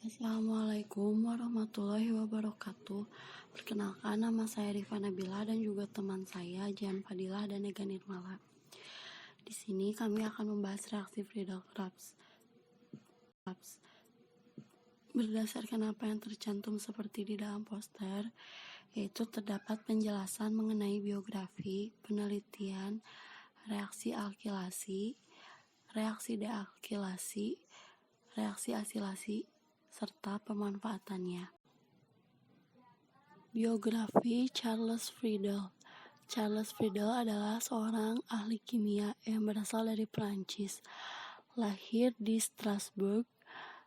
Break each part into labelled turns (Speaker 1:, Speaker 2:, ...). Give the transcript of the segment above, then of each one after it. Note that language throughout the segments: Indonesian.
Speaker 1: Assalamualaikum warahmatullahi wabarakatuh. Perkenalkan, nama saya Rifa Nabila dan juga teman saya Jan Fadilah dan Ega Nirmala. Di sini kami akan membahas reaksi Friedel-Crafts. Berdasarkan apa yang tercantum seperti di dalam poster, yaitu terdapat penjelasan mengenai biografi, penelitian, reaksi alkilasi, reaksi dealkilasi, reaksi asilasi, serta pemanfaatannya. Biografi Charles Friedel. Charles Friedel adalah seorang ahli kimia yang berasal dari Prancis. Lahir di Strasbourg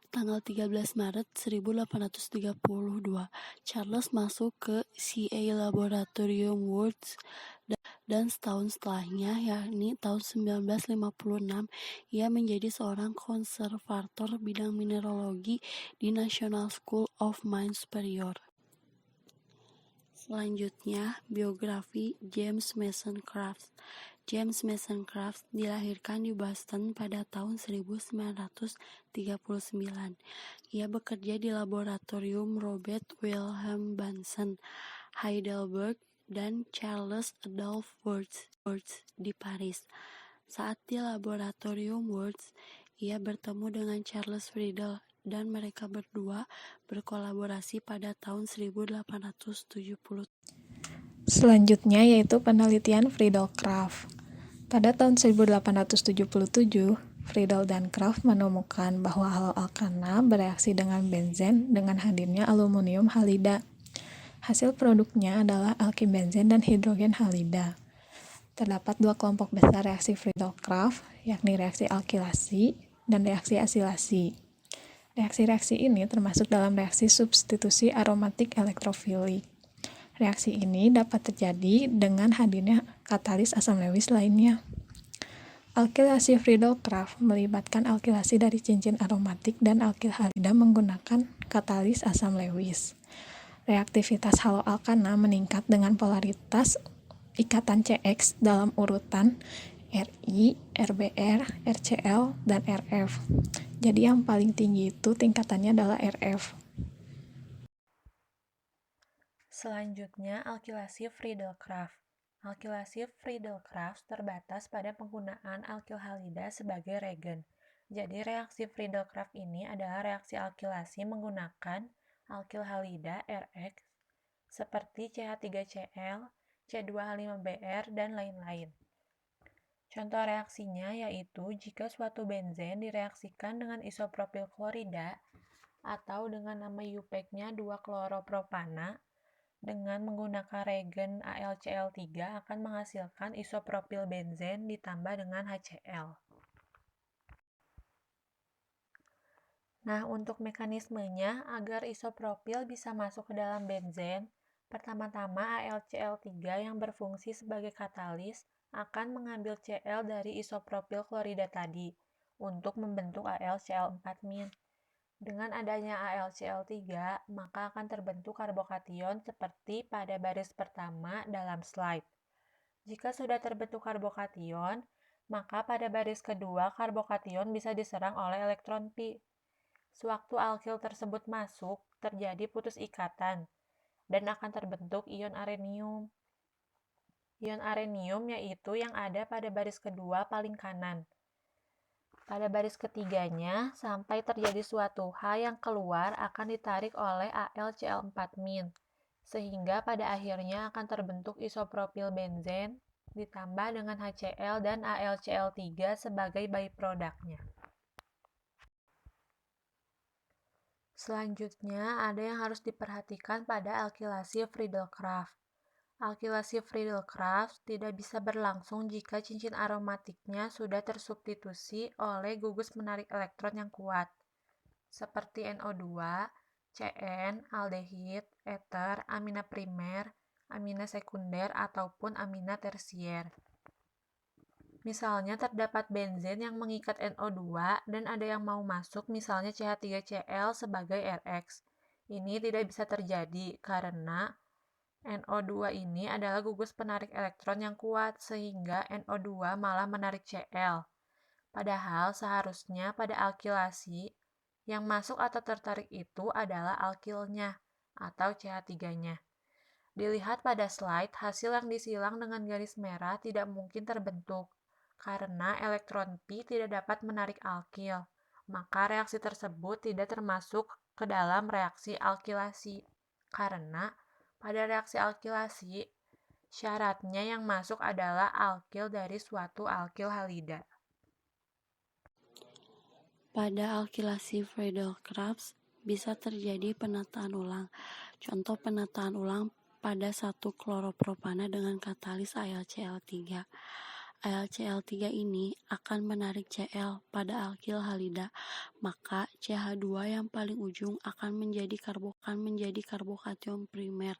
Speaker 1: tanggal 13 Maret 1832. Charles masuk ke CA Laboratorium Works dan setahun setelahnya, yakni tahun 1956, ia menjadi seorang konservator bidang mineralogi di National School of Mines Superior. Selanjutnya, biografi James Mason Crafts. James Mason Crafts dilahirkan di Boston pada tahun 1939. Ia bekerja di laboratorium Robert Wilhelm Bunsen, Heidelberg, dan Charles Adolphe Wurtz di Paris. Saat di laboratorium Wurtz, ia bertemu dengan Charles Friedel dan mereka berdua berkolaborasi pada tahun 1870.
Speaker 2: Selanjutnya yaitu penelitian Friedel-Crafts. Pada tahun 1877, Friedel dan Crafts menemukan bahwa halo alkana bereaksi dengan benzen dengan hadirnya aluminium halida. Hasil produknya adalah alkibenzen dan hidrogen halida. Terdapat dua kelompok besar reaksi Friedel-Crafts, yakni reaksi alkilasi dan reaksi asilasi. Reaksi-reaksi ini termasuk dalam reaksi substitusi aromatik elektrofilik. Reaksi ini dapat terjadi dengan hadirnya katalis asam Lewis lainnya. Alkilasi Friedel-Crafts melibatkan alkilasi dari cincin aromatik dan alkil halida menggunakan katalis asam Lewis. Reaktivitas halo alkana meningkat dengan polaritas ikatan CX dalam urutan Ri, RBr, RCl, dan Rf. Jadi yang paling tinggi itu tingkatannya adalah Rf.
Speaker 3: Selanjutnya, alkilasi Friedel-Crafts. Alkilasi Friedel-Crafts terbatas pada penggunaan alkil halida sebagai reagen. Jadi reaksi Friedel-Crafts ini adalah reaksi alkilasi menggunakan alkil halida Rx seperti CH3Cl, C2H5Br, dan lain-lain. Contoh reaksinya yaitu jika suatu benzen direaksikan dengan isopropil klorida atau dengan nama UPEC-nya 2-kloropropana dengan menggunakan reagen AlCl3 akan menghasilkan isopropil benzen ditambah dengan HCl. Nah, untuk mekanismenya, agar isopropil bisa masuk ke dalam benzen, pertama-tama AlCl3 yang berfungsi sebagai katalis akan mengambil Cl dari isopropil klorida tadi untuk membentuk AlCl4-. Dengan adanya AlCl3, maka akan terbentuk karbokation seperti pada baris pertama dalam slide. Jika sudah terbentuk karbokation, maka pada baris kedua karbokation bisa diserang oleh elektron pi. Sewaktu alkil tersebut masuk, terjadi putus ikatan dan akan terbentuk ion arenium. Ion arenium yaitu yang ada pada baris kedua paling kanan. Pada baris ketiganya, sampai terjadi suatu H yang keluar akan ditarik oleh AlCl4-, sehingga pada akhirnya akan terbentuk isopropil benzen ditambah dengan HCl dan AlCl3 sebagai byproduct-nya. Selanjutnya, ada yang harus diperhatikan pada alkilasi Friedel-Crafts. Alkilasi Friedel-Crafts tidak bisa berlangsung jika cincin aromatiknya sudah tersubstitusi oleh gugus menarik elektron yang kuat, seperti NO2, CN, aldehid, ether, amina primer, amina sekunder, ataupun amina tersier. Misalnya terdapat benzen yang mengikat NO2 dan ada yang mau masuk misalnya CH3Cl sebagai Rx. Ini tidak bisa terjadi karena NO2 ini adalah gugus penarik elektron yang kuat sehingga NO2 malah menarik Cl. Padahal seharusnya pada alkilasi Yang masuk atau tertarik itu adalah alkilnya atau CH3-nya. Dilihat pada slide, hasil yang disilang dengan garis merah tidak mungkin terbentuk karena elektron pi tidak dapat menarik alkil. Maka reaksi tersebut tidak termasuk ke dalam reaksi alkilasi. Karena pada reaksi alkilasi, syaratnya yang masuk adalah alkil dari suatu alkil halida.
Speaker 1: Pada alkilasi Friedel-Crafts bisa terjadi penataan ulang. Contoh penataan ulang pada satu kloropropana dengan katalis AlCl3. AlCl3 ini akan menarik Cl pada alkil halida, maka CH2 yang paling ujung akan menjadi karbokation primer.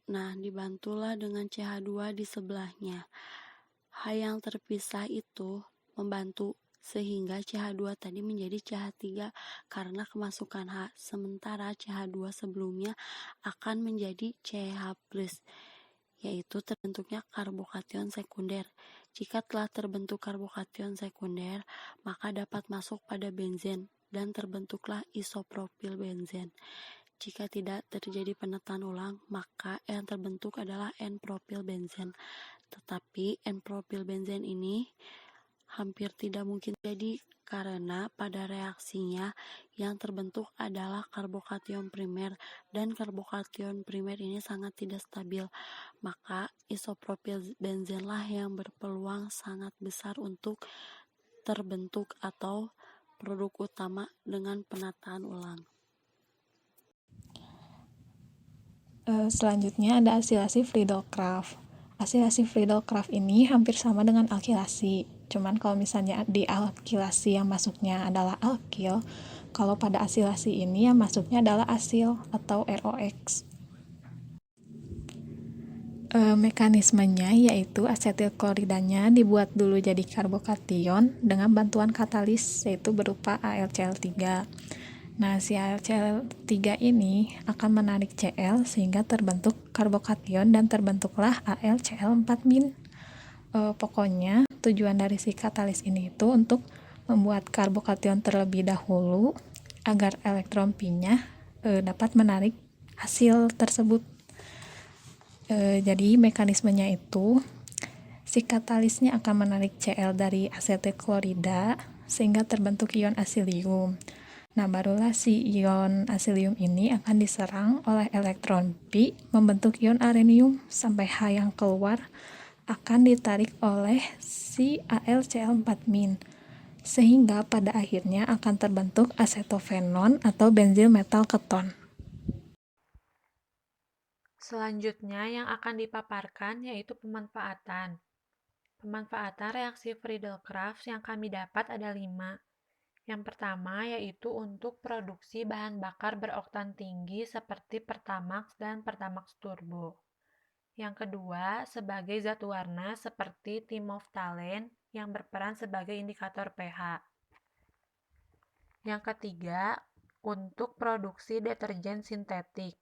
Speaker 1: Nah, dibantulah dengan CH2 di sebelahnya. H yang terpisah itu membantu sehingga CH2 tadi menjadi CH3 karena kemasukan H, sementara CH2 sebelumnya akan menjadi CH+, yaitu terbentuknya karbokation sekunder. Jika telah terbentuk karbokation sekunder, maka dapat masuk pada benzen dan terbentuklah isopropil benzen. Jika tidak terjadi penataan ulang, maka yang terbentuk adalah N-propil benzen. Tetapi N-propil benzen ini hampir tidak mungkin jadi karena pada reaksinya yang terbentuk adalah karbokation primer dan karbokation primer ini sangat tidak stabil, maka isopropil benzenlah yang berpeluang sangat besar untuk terbentuk atau produk utama dengan penataan ulang.
Speaker 2: Selanjutnya ada asilasi Friedel-Crafts. Asilasi Friedel-Crafts ini hampir sama dengan alkilasi. Cuman kalau misalnya di alkilasi yang masuknya adalah alkil, kalau pada asilasi ini yang masuknya adalah asil atau ROX. Mekanismenya yaitu asetil kloridanya dibuat dulu jadi karbokation dengan bantuan katalis yaitu berupa AlCl3. Nah, si AlCl3 ini akan menarik Cl sehingga terbentuk karbokation dan terbentuklah AlCl4-. Pokoknya tujuan dari si katalis ini itu untuk membuat karbokation terlebih dahulu agar elektron pi-nya dapat menarik hasil tersebut. Jadi mekanismenya itu si katalisnya akan menarik Cl dari asetil klorida sehingga terbentuk ion asilium. Nah, barulah si ion asilium ini akan diserang oleh elektron pi membentuk ion arenium sampai H yang keluar akan ditarik oleh si AlCl4- sehingga pada akhirnya akan terbentuk asetofenon atau benzil metal keton.
Speaker 3: Selanjutnya yang akan dipaparkan yaitu pemanfaatan. Pemanfaatan reaksi Friedel-Crafts yang kami dapat ada 5. Yang pertama yaitu untuk produksi bahan bakar beroktan tinggi seperti Pertamax dan Pertamax Turbo. Yang kedua, sebagai zat warna seperti timoftalen yang berperan sebagai indikator pH. Yang ketiga, untuk produksi deterjen sintetik.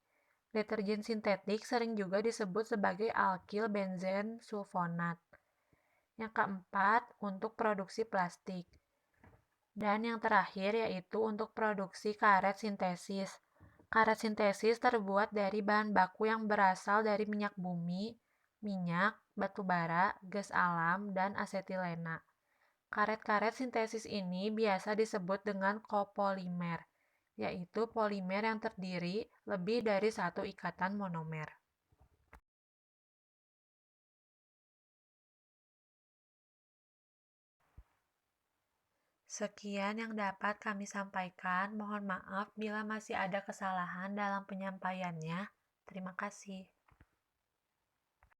Speaker 3: Deterjen sintetik sering juga disebut sebagai alkil benzen sulfonat. Yang keempat, untuk produksi plastik. Dan yang terakhir yaitu untuk produksi karet sintesis. Karet sintesis terbuat dari bahan baku yang berasal dari minyak bumi, minyak, batu bara, gas alam, dan asetilena. Karet-karet sintesis ini biasa disebut dengan kopolimer, yaitu polimer yang terdiri lebih dari satu ikatan monomer. Sekian yang dapat kami sampaikan. Mohon maaf bila masih ada kesalahan dalam penyampaiannya. Terima kasih.